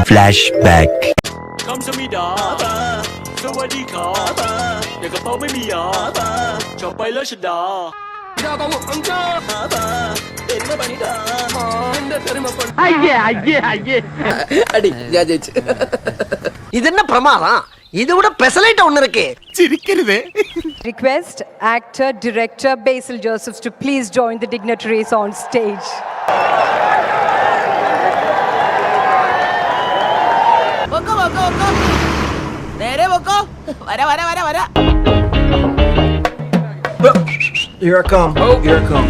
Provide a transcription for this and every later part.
Flashback. คำสมิดาสวัสดีค่ะอย่ากระเป๋าไม่มียาชอบไปแล้วชดา അടി ഞാൻ ജയിച്ചു. ഇതെന്നെ പ്രമാദാ ഇതിവിടെ പെസലായിട്ട് ഒന്നിറക്കേ ചിരിക്കരുതേ. Request actor director Basil Josephs to please join the dignitaries on stage. നേരെ വെക്കോ വര വര വര വര. Here I come. Here I come.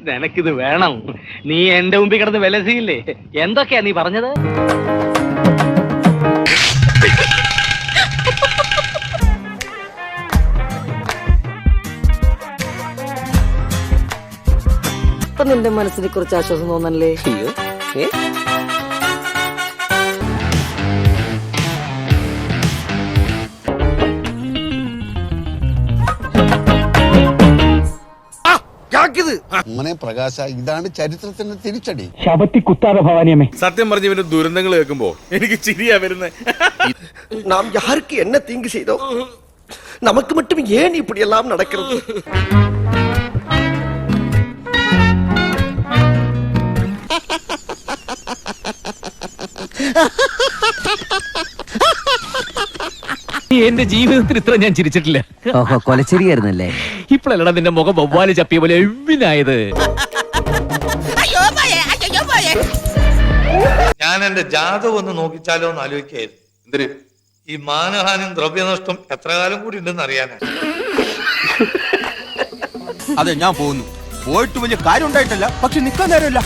നിനക്കിത് വേണം. നീ എന്റെ മുമ്പിൽ കിടന്ന് വിലസിയില്ലേ? എന്തൊക്കെയാ നീ പറഞ്ഞത്? ഇപ്പൊ നിന്റെ മനസ്സിനെ കുറിച്ച് ആശ്വാസം തോന്നല്ലേ? അയ്യോ മോനെ പ്രകാശ, ഇതാണ് ചരിത്രത്തിന്റെ തിരിച്ചടി. ശബത്തി കുത്താതെ ഭവാനിയമ്മേ. സത്യം പറഞ്ഞ ഇവന്റെ ദുരന്തങ്ങൾ കേൾക്കുമ്പോ എനിക്ക് ചിരിയാ വരുന്നത്. நாம் யாருக்கு என்ன தீங்கு செய்தோம்? நமக்கு மட்டும் ஏன் இப்படி எல்லாம் நடக்கிறது? എന്റെ ജീവിതത്തിൽ ഇത്ര ഞാൻ ചിരിച്ചിട്ടില്ല. കൊലച്ചിരിയായിരുന്നല്ലേ? ഇപ്പോഴല്ലടാ നിന്റെ മുഖം വവ്വാല് ചപ്പിയ പോലെ എവിനായത്. ഞാൻ എന്റെ ജാതകം ഒന്ന് നോക്കിച്ചാലോ എന്ന് ആലോചിക്കായിരുന്നു. എന്തിന്? ഈ മാനഹാനിയും ദ്രവ്യനഷ്ടം എത്ര കാലം കൂടി ഉണ്ടെന്ന് അറിയാനാ. അതെ, ഞാൻ പോകുന്നു. പോയിട്ട് വലിയ കാര്യം ഉണ്ടായിട്ടല്ല, പക്ഷെ നിക്കാൻ നേരമില്ല.